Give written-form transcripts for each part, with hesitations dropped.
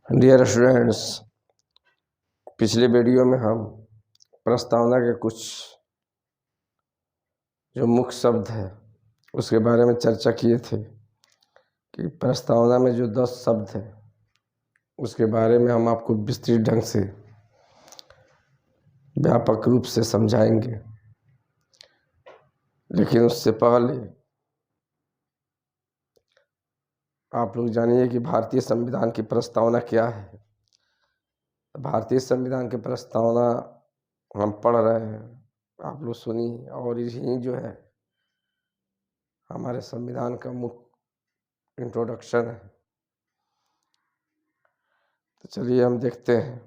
Dear students, पिछले video में हम प्रस्तावना के कुछ जो मुख्य शब्द है उसके बारे में चर्चा किए थे कि प्रस्तावना में जो 10 शब्द हैं उसके बारे में हम आपको विस्तृत ढंग से व्यापक रूप से समझाएंगे। लेकिन उससे पहले आप लोग जानिए कि भारतीय संविधान की प्रस्तावना क्या है। भारतीय संविधान की प्रस्तावना हम पढ़ रहे हैं, आप लोग सुनिए। और यही जो है हमारे संविधान का मुख्य इंट्रोडक्शन है। तो चलिए हम देखते हैं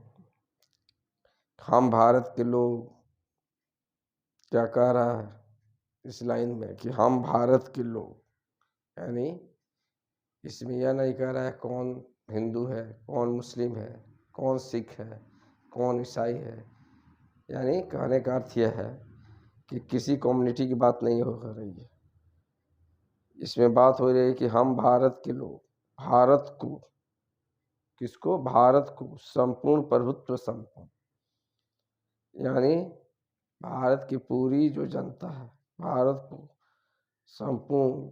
हम भारत के लोग क्या कह रहा है इस लाइन में कि हम भारत के लोग, यानी इसमें यह नहीं कह रहा है कौन हिंदू है, कौन मुस्लिम है, कौन सिख है, कौन ईसाई है। यानी कहने का अर्थ यह है कि किसी कम्युनिटी की बात नहीं हो रही है। इसमें बात हो रही है कि हम भारत के लोग भारत को, किसको, भारत को संपूर्ण प्रभुत्व संपन्न, यानी भारत की पूरी जो जनता है भारत को संपूर्ण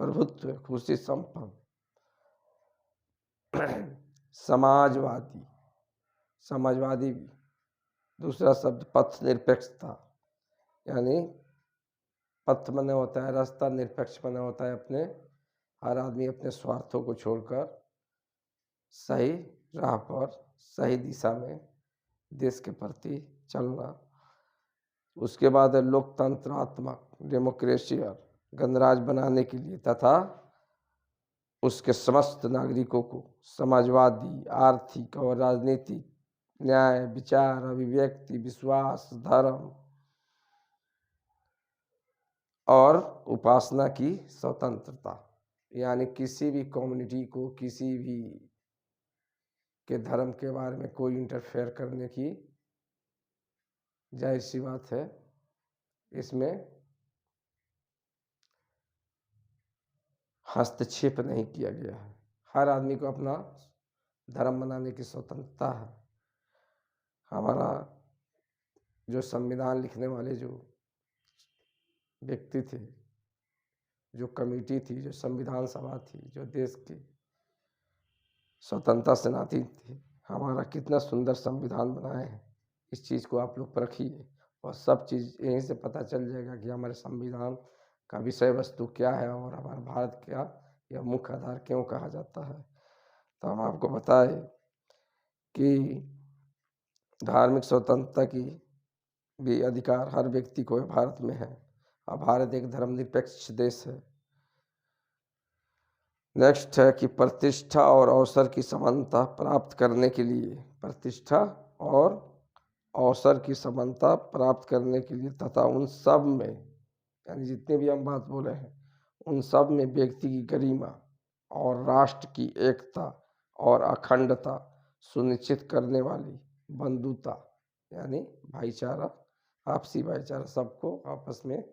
प्रभुत्व खुशी संपन्न समाजवादी, समाजवादी भी दूसरा शब्द पथ निरपेक्षता, यानी पथ मने होता है रास्ता, निरपेक्ष मने होता है अपने, हर आदमी अपने स्वार्थों को छोड़कर सही राह पर सही दिशा में देश के प्रति चलना। उसके बाद है लोकतंत्रात्मक, डेमोक्रेसी और गणराज्य बनाने के लिए तथा उसके समस्त नागरिकों को समाजवादी, आर्थिक और राजनीतिक न्याय, विचार, अभिव्यक्ति, विश्वास, धर्म और उपासना की स्वतंत्रता, यानी किसी भी कम्युनिटी को किसी भी के धर्म के बारे में कोई इंटरफेयर करने की, जाहिर सी बात है इसमें हस्तक्षेप नहीं किया गया है। हर आदमी को अपना धर्म मनाने की स्वतंत्रता है। हमारा जो संविधान लिखने वाले जो व्यक्ति थे, जो कमेटी थी, जो संविधान सभा थी, जो देश की स्वतंत्रता सेनानी थी, हमारा कितना सुंदर संविधान बनाए हैं। इस चीज़ को आप लोग परखिए और सब चीज़ यहीं से पता चल जाएगा कि हमारे संविधान का विषय वस्तु क्या है और हमारा भारत क्या यह मुख्य आधार क्यों कहा जाता है। तो हम आपको बताएं कि धार्मिक स्वतंत्रता की भी अधिकार हर व्यक्ति को भारत में है और भारत एक धर्मनिरपेक्ष देश है। नेक्स्ट है कि प्रतिष्ठा और अवसर की समानता प्राप्त करने के लिए, प्रतिष्ठा और अवसर की समानता प्राप्त करने के लिए तथा उन सब में, यानी जितने भी हम बात बोले हैं उन सब में व्यक्ति की गरिमा और राष्ट्र की एकता और अखंडता सुनिश्चित करने वाली बंधुता, यानी भाईचारा, आपसी भाईचारा, सबको आपस में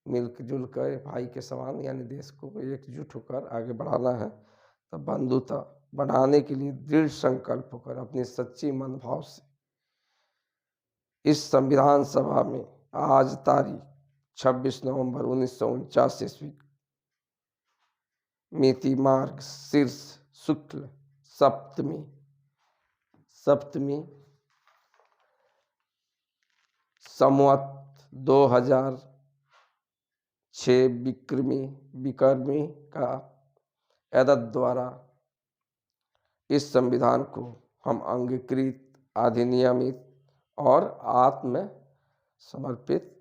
मिलजुल कर भाई के समान, यानी देश को एकजुट होकर आगे बढ़ाना है। तो बंधुता बढ़ाने के लिए दृढ़ संकल्प होकर अपनी सच्ची मनोभाव से इस संविधान सभा में आज तारीख 26 नवंबर 1949 ईस्वी मिति मार्ग शीर्ष शुक्ल सप्तमी संवत 2006 विक्रमी का एतद द्वारा इस संविधान को हम अंगीकृत, अधिनियमित और आत्म समर्पित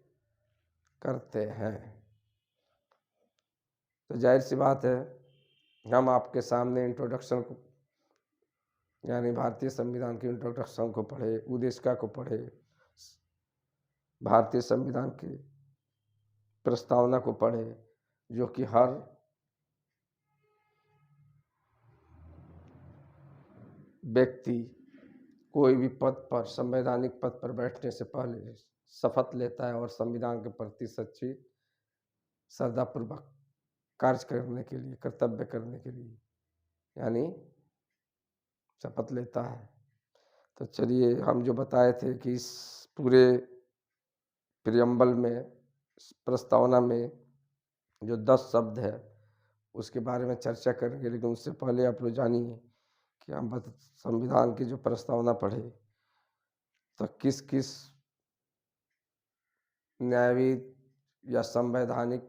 करते हैं। तो जाहिर सी बात है हम आपके सामने इंट्रोडक्शन को, यानी भारतीय संविधान के इंट्रोडक्शन को पढ़े, उद्देशिका को पढ़े, भारतीय संविधान की प्रस्तावना को पढ़े, जो कि हर व्यक्ति कोई भी पद पर, संवैधानिक पद पर बैठने से पहले शपथ लेता है और संविधान के प्रति सच्ची श्रद्धापूर्वक कार्य करने के लिए, कर्तव्य करने के लिए, यानी शपथ लेता है। तो चलिए, हम जो बताए थे कि इस पूरे प्रियम्बल में, प्रस्तावना में जो 10 शब्द है उसके बारे में चर्चा करेंगे, लेकिन उससे पहले आप लोग जानिए कि हम संविधान की जो प्रस्तावना पढ़े तो किस किस न्यायविद या संवैधानिक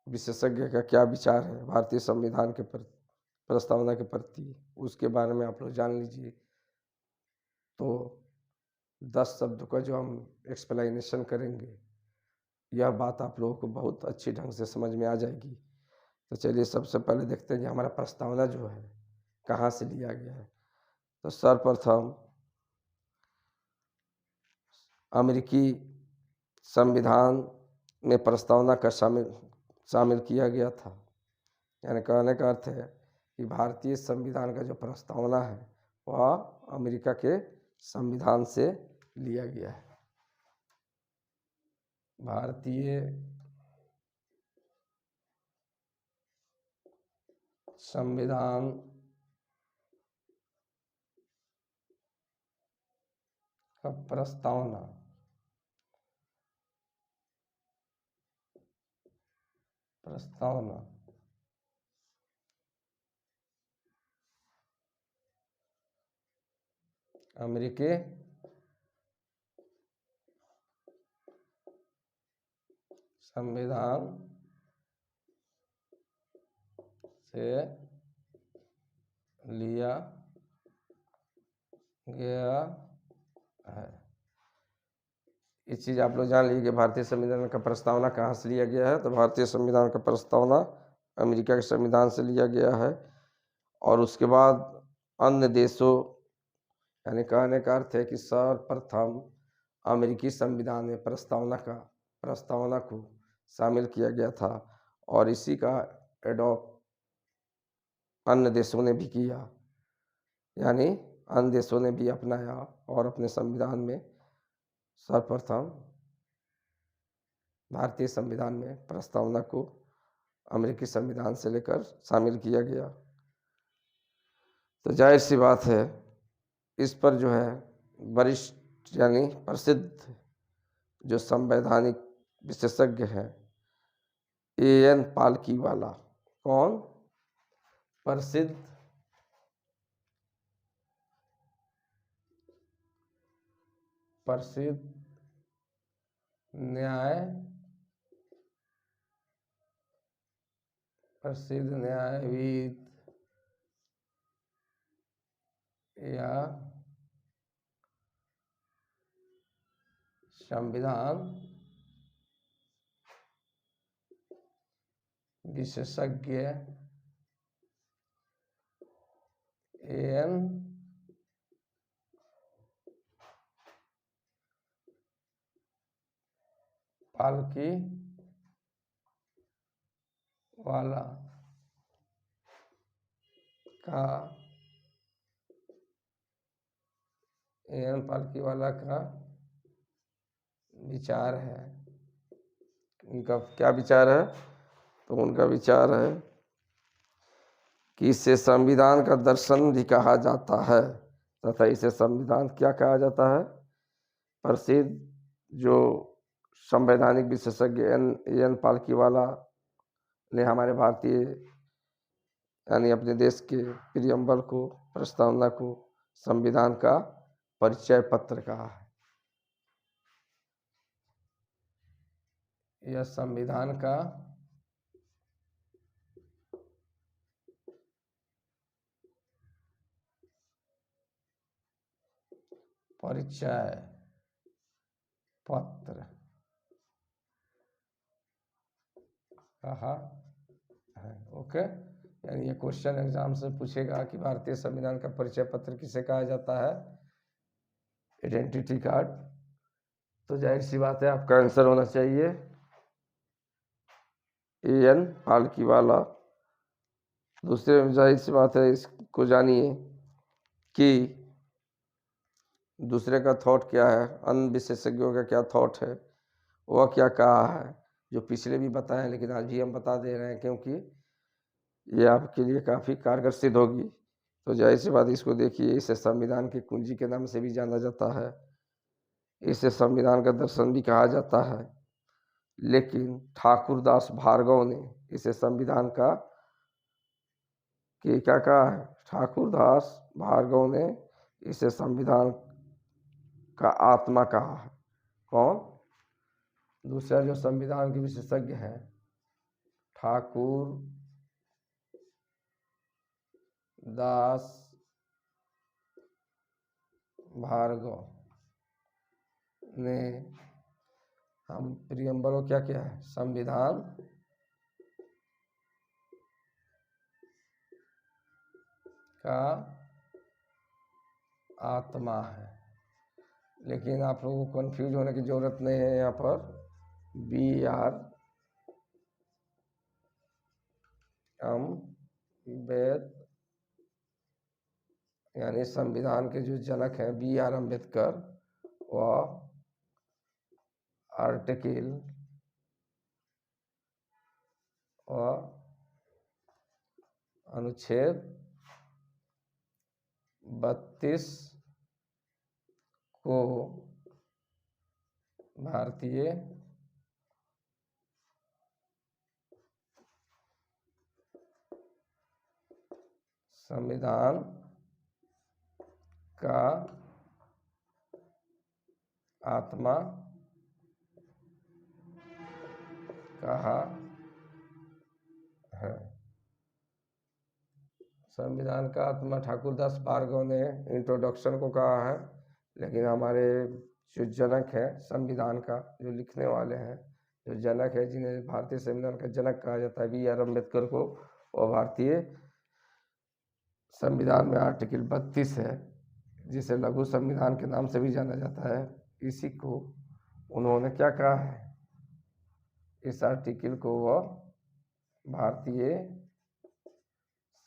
विशेषज्ञ का क्या विचार है भारतीय संविधान के प्रस्तावना के प्रति, उसके बारे में आप लोग जान लीजिए। तो 10 शब्द का जो हम एक्सप्लेनेशन करेंगे, यह बात आप लोगों को बहुत अच्छी ढंग से समझ में आ जाएगी। तो चलिए, सबसे पहले देखते हैं कि हमारा प्रस्तावना जो है कहाँ से लिया गया है। तो सर्वप्रथम अमेरिकी संविधान में प्रस्तावना का शामिल किया गया था। यानी कहने का अर्थ है कि भारतीय संविधान का जो प्रस्तावना है वह अमेरिका के संविधान से लिया गया है। भारतीय संविधान का प्रस्तावना अमेरिकी संविधान से लिया गया है। ये चीज़ आप लोग जान लीजिए कि भारतीय संविधान का प्रस्तावना कहाँ से लिया गया है। तो भारतीय संविधान का प्रस्तावना अमेरिका के संविधान से लिया गया है। और उसके बाद अन्य देशों, यानी कहने का अर्थ है कि सर्वप्रथम अमेरिकी संविधान में प्रस्तावना को शामिल किया गया था और इसी का एडॉप्ट अन्य देशों ने भी किया, यानी अन्य देशों ने भी अपनाया और अपने संविधान में सर्वप्रथम भारतीय संविधान में प्रस्तावना को अमेरिकी संविधान से लेकर शामिल किया गया। तो जाहिर सी बात है, इस पर जो है वरिष्ठ यानी प्रसिद्ध जो संवैधानिक विशेषज्ञ हैं A.N. पालकीवाला। कौन? प्रसिद्ध न्यायविद या संविधान विशेषज्ञ A.N. पालकीवाला का विचार है। उनका क्या विचार है? तो उनका विचार है कि इसे संविधान का दर्शन भी कहा जाता है तथा इसे संविधान क्या कहा जाता है? प्रसिद्ध जो संवैधानिक विशेषज्ञ A.N. पालकीवाला ने हमारे भारतीय यानी अपने देश के प्रियम्बल को, प्रस्तावना को संविधान का परिचय पत्र कहा है। यह संविधान का परिचय पत्र कहा है। ओके, यानी ये क्वेश्चन एग्जाम से पूछेगा कि भारतीय संविधान का परिचय पत्र किसे कहा जाता है? Identity card. तो जाहिर सी बात है आपका आंसर होना चाहिए A.N. पालकीवाला। दूसरे जाहिर सी बात है, इसको जानिए कि दूसरे का थॉट क्या है, अन्य विशेषज्ञों का क्या थॉट है, वह क्या कहा है, जो पिछले भी बताएं लेकिन आज भी हम बता दे रहे हैं क्योंकि ये आपके लिए काफ़ी कारगर सिद्ध होगी तो जाहिर सी बात, इसको देखिए, इसे संविधान की कुंजी के नाम से भी जाना जाता है, इसे संविधान का दर्शन भी कहा जाता है। लेकिन ठाकुरदास भार्गव ने इसे संविधान का क्या कहा है? ठाकुरदास भार्गव ने इसे संविधान का आत्मा कहा है। कौन? दूसरा जो संविधान के विशेषज्ञ हैं, ठाकुर दास भार्गव ने हम प्रियम्बल को क्या किया है? संविधान का आत्मा है। लेकिन आप लोगों को कंफ्यूज होने की जरूरत नहीं है। यहाँ पर BR अम्बेडकर, यानी संविधान के जो जनक हैं BR अम्बेडकर, वह आर्टिकल और अनुच्छेद 32 को भारतीय संविधान का आत्मा कहा है। संविधान का आत्मा ठाकुरदास भार्गव ने इंट्रोडक्शन को कहा है, लेकिन हमारे जो जनक है संविधान का, जो लिखने वाले हैं, जो जनक है, जिन्हें भारतीय संविधान का जनक कहा जाता है, BR अम्बेडकर को, और भारतीय संविधान में आर्टिकल 32 है, जिसे लघु संविधान के नाम से भी जाना जाता है, इसी को उन्होंने क्या कहा है? इस आर्टिकल को वह भारतीय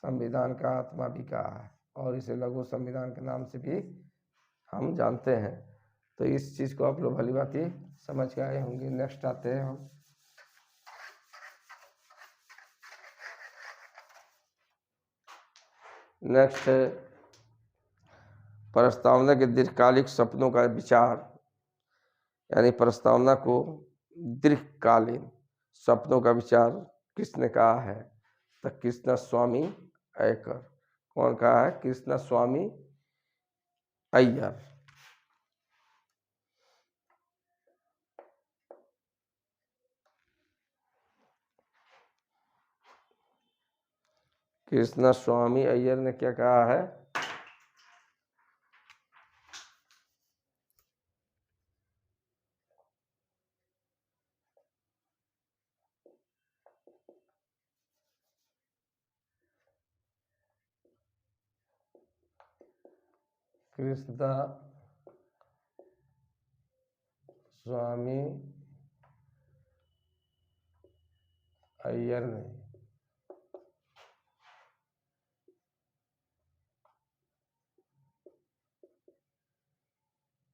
संविधान का आत्मा भी कहा है, और इसे लघु संविधान के नाम से भी हम जानते हैं। तो इस चीज़ को आप लोग भली भांति समझ के आए होंगे। नेक्स्ट आते हैं हम। नेक्स्ट है प्रस्तावना के दीर्घकालिक सपनों का विचार, यानी प्रस्तावना को दीर्घकालीन सपनों का विचार किसने कहा है? तो कृष्णस्वामी अय्यर। कौन कहा है? कृष्णस्वामी अय्यर। कृष्णस्वामी अय्यर ने क्या कहा है? कृष्णस्वामी अय्यर ने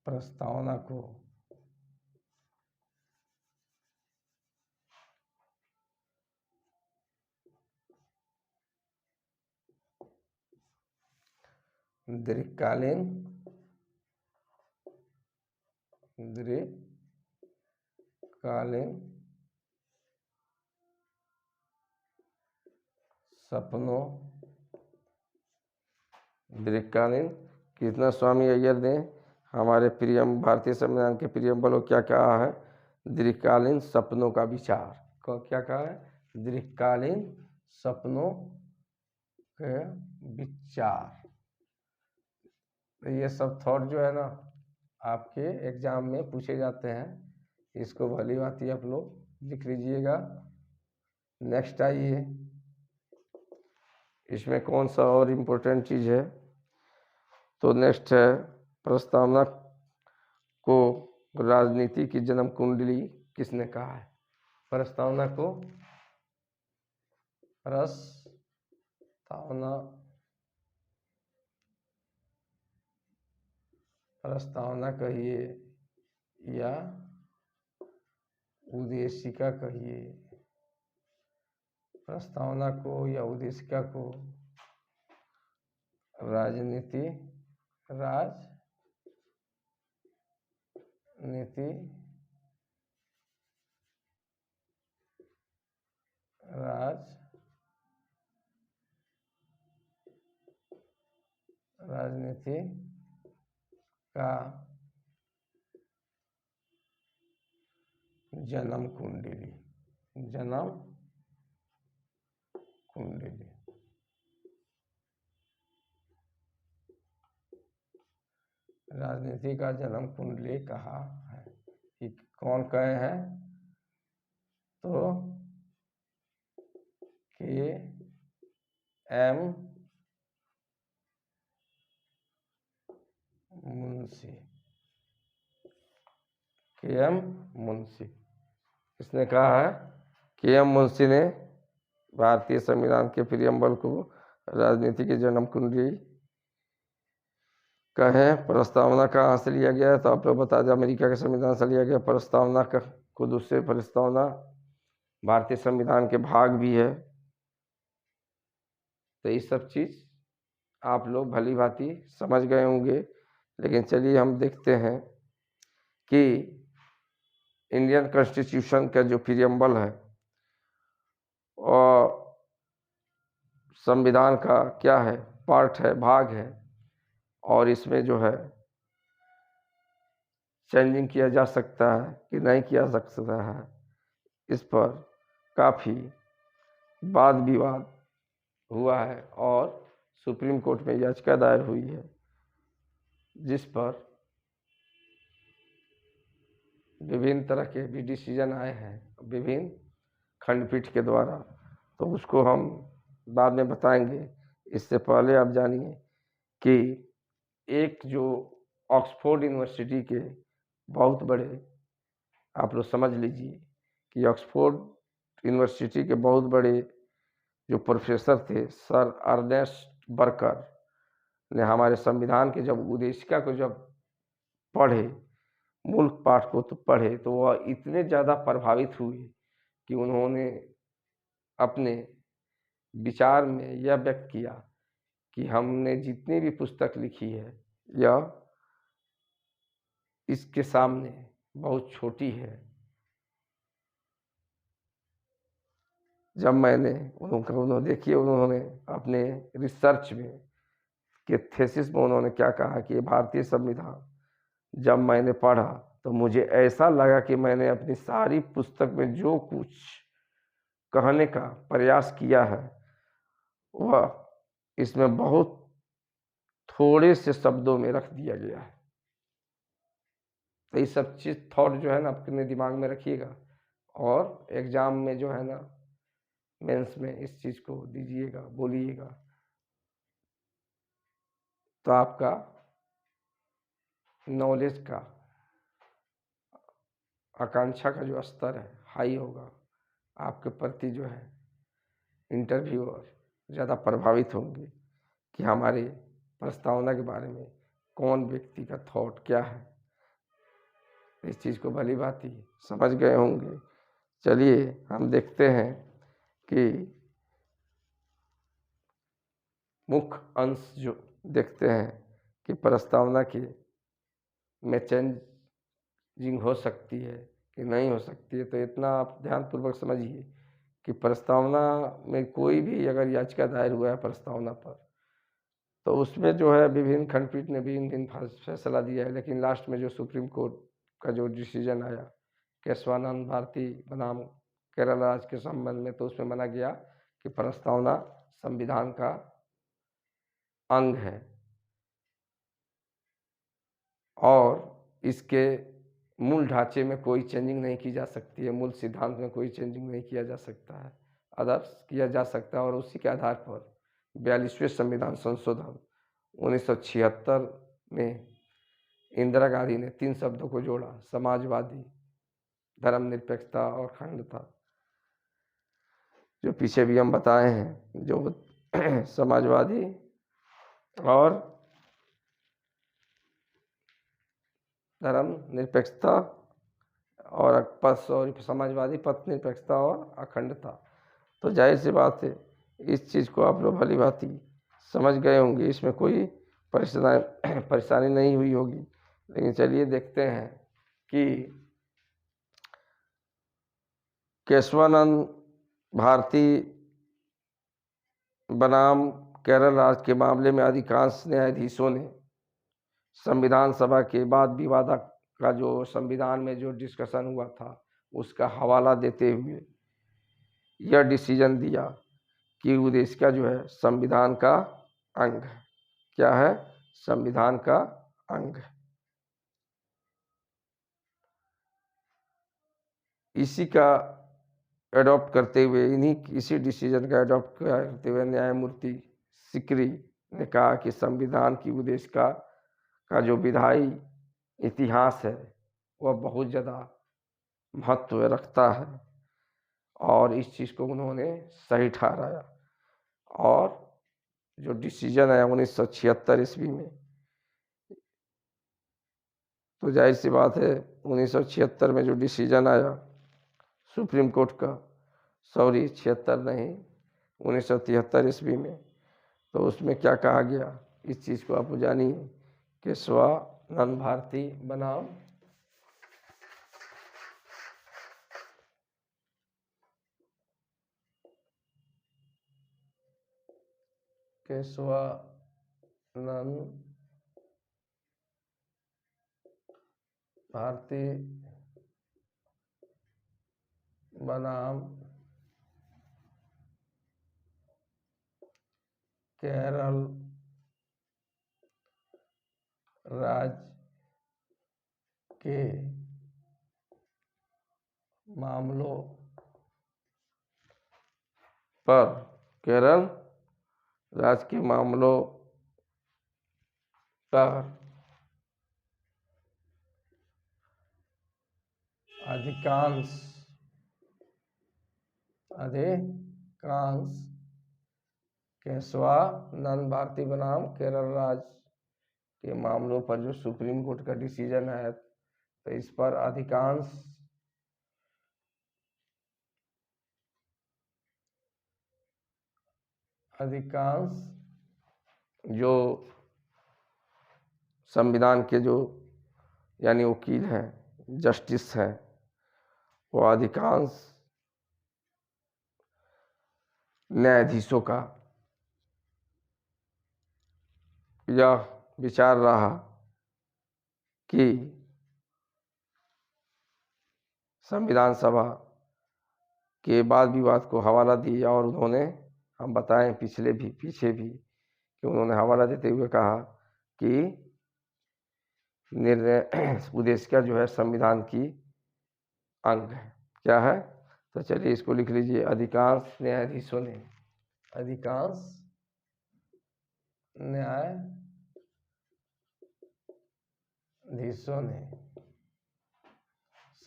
प्रस्तावना को दीर्घकालीन सपनों दीर्घकालीन कृष्णस्वामी अय्यर ने हमारे भारतीय संविधान के प्रियम्बल को क्या कहा है? दीर्घकालीन सपनों का विचार। को क्या कहा है? दीर्घकालीन सपनों के विचार। तो ये सब थॉट जो है ना, आपके एग्जाम में पूछे जाते हैं, इसको भली भांति आप लोग लिख लीजिएगा। नेक्स्ट आइए, इसमें कौन सा और इम्पोर्टेंट चीज़ है? तो नेक्स्ट है प्रस्तावना को राजनीति की जन्म कुंडली किसने कहा है? प्रस्तावना को प्रस्तावना कहिए या उद्देशिका कहिए, प्रस्तावना को या उद्देशिका को राजनीति राजनीति राजनीति का जन्म कुंडली राजनीति का जन्म कुंडली कहा है कि कौन कहे हैं तो के.एम. मुंशी इसने कहा है। के.एम. मुंशी ने भारतीय संविधान के प्रियम्बल को राजनीति की जन्म कुंडली कहे। प्रस्तावना कहाँ से लिया गया है तो आप लोग बता दें, अमेरिका के संविधान से लिया गया। प्रस्तावना का खुद उससे प्रस्तावना भारतीय संविधान के भाग भी है। तो ये सब चीज़ आप लोग भली भांति समझ गए होंगे। लेकिन चलिए हम देखते हैं कि इंडियन कॉन्स्टिट्यूशन का जो प्रियम्बल है और संविधान का क्या है, पार्ट है, भाग है, और इसमें जो है चेंजिंग किया जा सकता है कि नहीं किया जा सकता है, इस पर काफ़ी वाद विवाद हुआ है और सुप्रीम कोर्ट में याचिका दायर हुई है, जिस पर विभिन्न तरह के भी डिसीजन आए हैं विभिन्न खंडपीठ के द्वारा। तो उसको हम बाद में बताएंगे। इससे पहले आप जानिए कि एक जो ऑक्सफोर्ड यूनिवर्सिटी के बहुत बड़े, आप लोग समझ लीजिए कि ऑक्सफोर्ड यूनिवर्सिटी के बहुत बड़े जो प्रोफेसर थे, सर अर्नेस्ट बर्कर ने हमारे संविधान के जब उद्देशिका को जब पढ़े, मूल पाठ को तो पढ़े, तो वह इतने ज़्यादा प्रभावित हुए कि उन्होंने अपने विचार में यह व्यक्त किया कि हमने जितनी भी पुस्तक लिखी है यह इसके सामने बहुत छोटी है। जब मैंने उन्होंने देखिए, उन्होंने अपने रिसर्च में के थीसिस में उन्होंने क्या कहा कि भारतीय संविधान जब मैंने पढ़ा तो मुझे ऐसा लगा कि मैंने अपनी सारी पुस्तक में जो कुछ कहने का प्रयास किया है वह इसमें बहुत थोड़े से शब्दों में रख दिया गया है। तो ये सब चीज़ थॉट जो है ना अपने दिमाग में रखिएगा और एग्ज़ाम में जो है ना मेंस में इस चीज़ को दीजिएगा, बोलिएगा, तो आपका नॉलेज का आकांक्षा का जो स्तर है हाई होगा। आपके प्रति जो है इंटरव्यूअर ज़्यादा प्रभावित होंगे कि हमारे प्रस्तावना के बारे में कौन व्यक्ति का थॉट क्या है। इस चीज़ को भली भांति समझ गए होंगे। चलिए हम देखते हैं कि मुख्य अंश जो देखते हैं कि प्रस्तावना के में चेंजिंग हो सकती है कि नहीं हो सकती है। तो इतना आप ध्यानपूर्वक समझिए कि प्रस्तावना में कोई भी अगर याचिका दायर हुआ है प्रस्तावना पर, तो उसमें जो है विभिन्न खंडपीठ ने भिन्न फैसला दिया है। लेकिन लास्ट में जो सुप्रीम कोर्ट का जो डिसीजन आया केशवानंद भारती बनाम केरल राज्य के संबंध में, तो उसमें माना गया कि प्रस्तावना संविधान का अंग है और इसके मूल ढांचे में कोई चेंजिंग नहीं की जा सकती है, मूल सिद्धांत में कोई चेंजिंग नहीं किया जा सकता है, अदर्स किया जा सकता है। और उसी के आधार पर 42वें संविधान संशोधन 1976 में इंदिरा गांधी ने 3 शब्दों को जोड़ा, समाजवादी, धर्मनिरपेक्षता और अखंडता, जो पीछे भी हम बताए हैं। जो समाजवादी और धर्मनिरपेक्षता और समाजवादी पथ निरपेक्षता और अखंडता। तो जाहिर सी बात है इस चीज़ को आप लोग भली भांति समझ गए होंगे, इसमें कोई परेशानी नहीं हुई होगी। लेकिन चलिए देखते हैं कि केशवानंद भारती बनाम केरल राज्य के मामले में अधिकांश न्यायाधीशों ने संविधान सभा के बाद विवाद का जो संविधान में जो डिस्कशन हुआ था उसका हवाला देते हुए यह डिसीजन दिया कि उद्देश्य जो है संविधान का अंग है। क्या है? संविधान का अंग है। इसी का एडॉप्ट करते हुए इसी डिसीजन का एडॉप्ट करते हुए न्यायमूर्ति सिकरी ने कहा कि संविधान की उद्देश्य का जो विधायी इतिहास है वह बहुत ज़्यादा महत्व रखता है और इस चीज़ को उन्होंने सही ठहराया। और जो डिसीजन है 1976 ईस्वी में, तो जाहिर सी बात है 1976 में जो डिसीजन आया सुप्रीम कोर्ट का, सॉरी 76 नहीं 1973 ईस्वी में, तो उसमें क्या कहा गया इस चीज़ को आप जानिए। केशवानंद भारती बनाम केशवानंद भारती बनाम केरल राज्य के मामलों पर केरल राज्य के मामलों पर अधिकांश केशवानंद भारती बनाम केरल राज्य के मामलों पर जो सुप्रीम कोर्ट का डिसीजन है, तो इस पर अधिकांश जो संविधान के जो यानी वकील हैं, जस्टिस हैं, वो अधिकांश न्यायाधीशों का यह विचार रहा कि संविधान सभा के बाद विवाद को हवाला दिया और उन्होंने, हम बताएं पीछे भी कि उन्होंने हवाला देते हुए कहा कि निर्णय उद्देश्य का जो है संविधान की अंग है। क्या है? तो चलिए इसको लिख लीजिए। अधिकांश न्यायाधीशों ने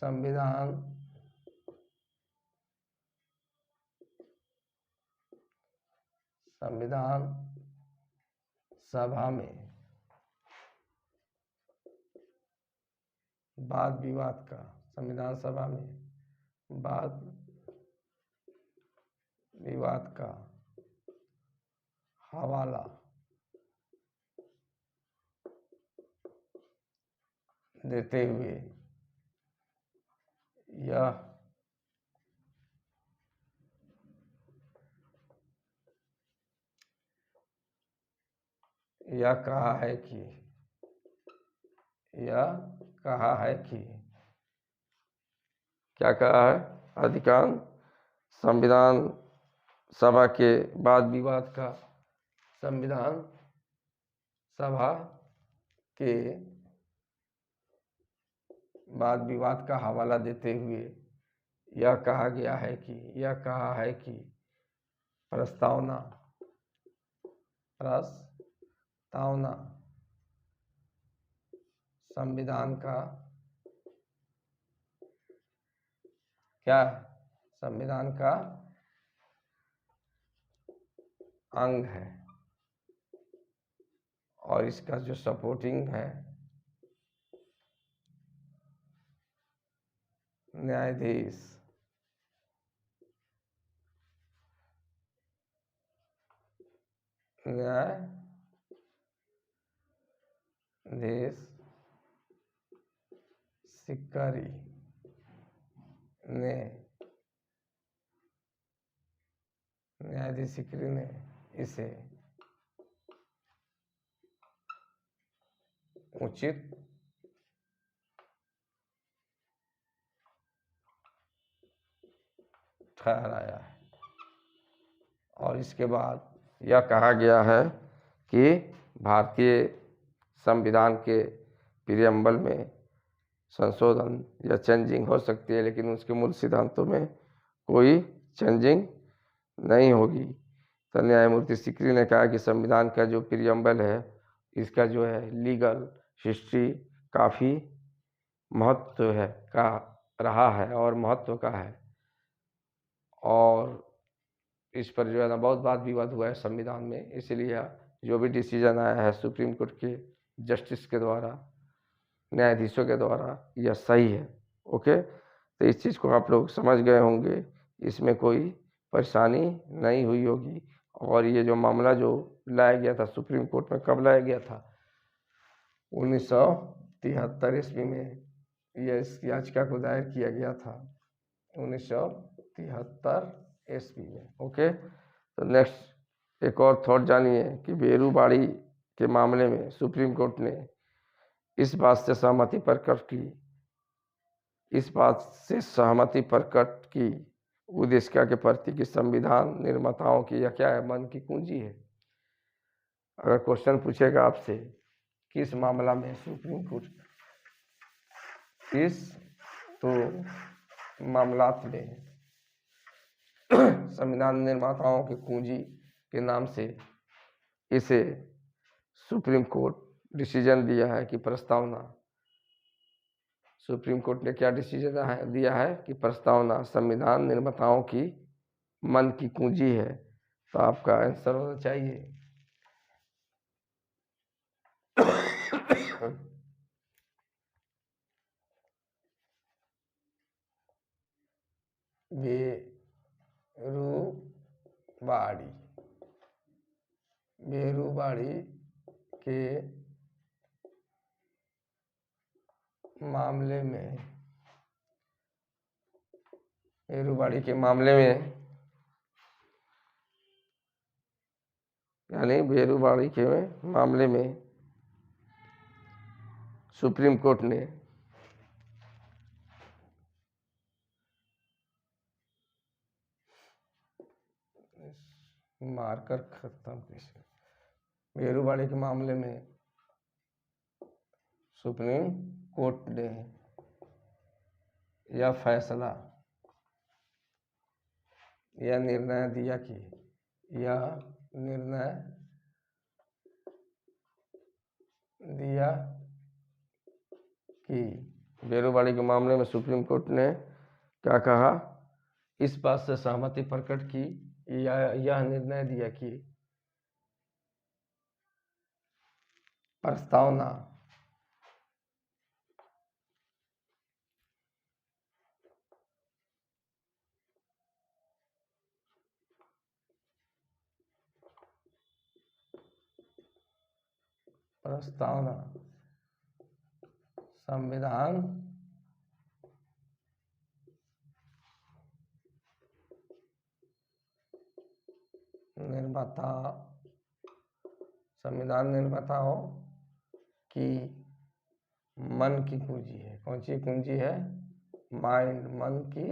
संविधान सभा में वाद विवाद का हवाला देते हुए यह कहा है कि क्या कहा है? अधिकांश संविधान सभा के बाद विवाद का संविधान सभा के बाद विवाद का हवाला देते हुए यह कहा है कि प्रस्तावना संविधान का संविधान का अंग है और इसका जो सपोर्टिंग है न्यायाधीश सिकरी ने इसे उचित ठहराया है। और इसके बाद यह कहा गया है कि भारतीय संविधान के प्रीएम्बल में संशोधन या चेंजिंग हो सकती है, लेकिन उसके मूल सिद्धांतों में कोई चेंजिंग नहीं होगी। तो न्यायमूर्ति सिकरी ने कहा कि संविधान का जो प्रीएम्बल है, इसका जो है लीगल हिस्ट्री काफ़ी महत्व है का रहा है और महत्व का है, और इस पर जो है ना बहुत बात विवाद हुआ है संविधान में। इसलिए जो भी डिसीजन आया है सुप्रीम कोर्ट के जस्टिस के द्वारा, न्यायाधीशों के द्वारा, यह सही है। ओके, तो इस चीज़ को आप लोग समझ गए होंगे, इसमें कोई परेशानी नहीं हुई होगी। और ये जो मामला जो लाया गया था सुप्रीम कोर्ट में, कब लाया गया था? 1973 ईस्वी में यह इस याचिका को दायर किया गया था, 1973 ईस्वी में। ओके, तो नेक्स्ट एक और थॉट जानिए कि बेरूबाड़ी के मामले में सुप्रीम कोर्ट ने इस बात से सहमति प्रकट की उद्देशिका के प्रति कि संविधान निर्माताओं की यह क्या है, मन की कुंजी है। अगर क्वेश्चन पूछेगा आपसे किस मामला में सुप्रीम कोर्ट, किस तो मामलात में संविधान निर्माताओं की कुंजी के नाम से इसे सुप्रीम कोर्ट डिसीजन दिया है कि प्रस्तावना, सुप्रीम कोर्ट ने क्या डिसीजन दिया है कि प्रस्तावना संविधान निर्माताओं की मन की कुंजी है। तो आपका आंसर होना चाहिए बेरूबाड़ी। बेरूबाड़ी के मामले में, बेरूबाड़ी के मामले में, यानी बेरूबाड़ी के मामले में सुप्रीम कोर्ट ने मारकर खत्म कैसे, बेरूबाड़ी के मामले में सुप्रीम कोर्ट ने यह फैसला, यह निर्णय दिया कि बेरूबाड़ी के मामले में सुप्रीम कोर्ट ने क्या कहा, इस बात से सहमति प्रकट की, यह निर्णय दिया कि प्रस्तावना संविधान निर्माताओं की मन की कुंजी है। कौन सी कुंजी है? माइंड, मन की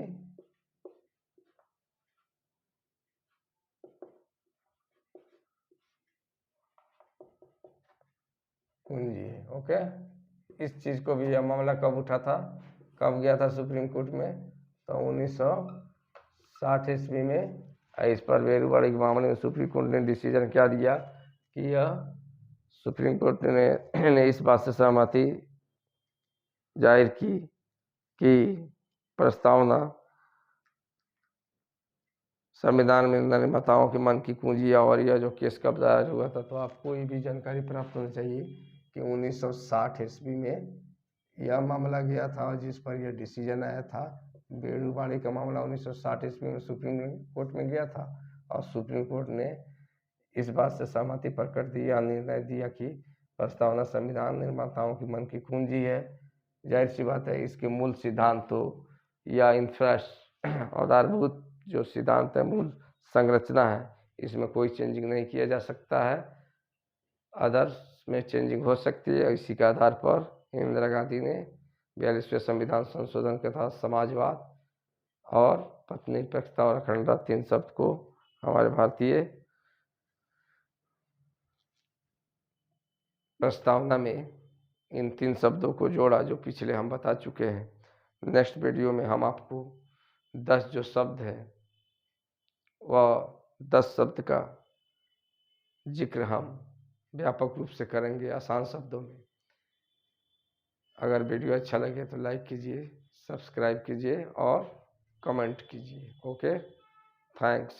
कुंजी है। ओके, इस चीज को भी, यह मामला कब उठा था, कब गया था सुप्रीम कोर्ट में? तो 1960 ईस्वी में। इस पर बेरूबाड़ी के मामले में सुप्रीम कोर्ट ने डिसीजन क्या दिया कि यह सुप्रीम कोर्ट ने इस बात से सहमति जाहिर की कि प्रस्तावना संविधान में निर्माताओं के मन की कुंजी। और यह जो केस कब दायर हुआ था, तो आपको ये भी जानकारी प्राप्त होनी चाहिए कि 1960 ईस्वी में यह मामला गया था, जिस पर यह डिसीजन आया था। बेरूबाड़ी का मामला 1960 ईस्वी में सुप्रीम कोर्ट में गया था, और सुप्रीम कोर्ट ने इस बात से सहमति प्रकट दी या निर्णय दिया कि प्रस्तावना संविधान निर्माताओं की मन की कुंजी है। जाहिर सी बात है, इसके मूल सिद्धांतों या आधारभूत जो सिद्धांत है, मूल संरचना है, इसमें कोई चेंजिंग नहीं किया जा सकता है। अदर्स में चेंजिंग हो सकती है। इसी के आधार पर इंदिरा गांधी ने 42वें संविधान संशोधन के तहत समाजवाद और पत्नीनिरपेक्षता और अखंडता 3 शब्द को हमारे भारतीय प्रस्तावना में इन 3 शब्दों को जोड़ा, जो पिछले हम बता चुके हैं। नेक्स्ट वीडियो में हम आपको 10 जो शब्द है वह 10 शब्द का जिक्र हम व्यापक रूप से करेंगे आसान शब्दों में। अगर वीडियो अच्छा लगे तो लाइक कीजिए, सब्सक्राइब कीजिए और कमेंट कीजिए। Okay, thanks.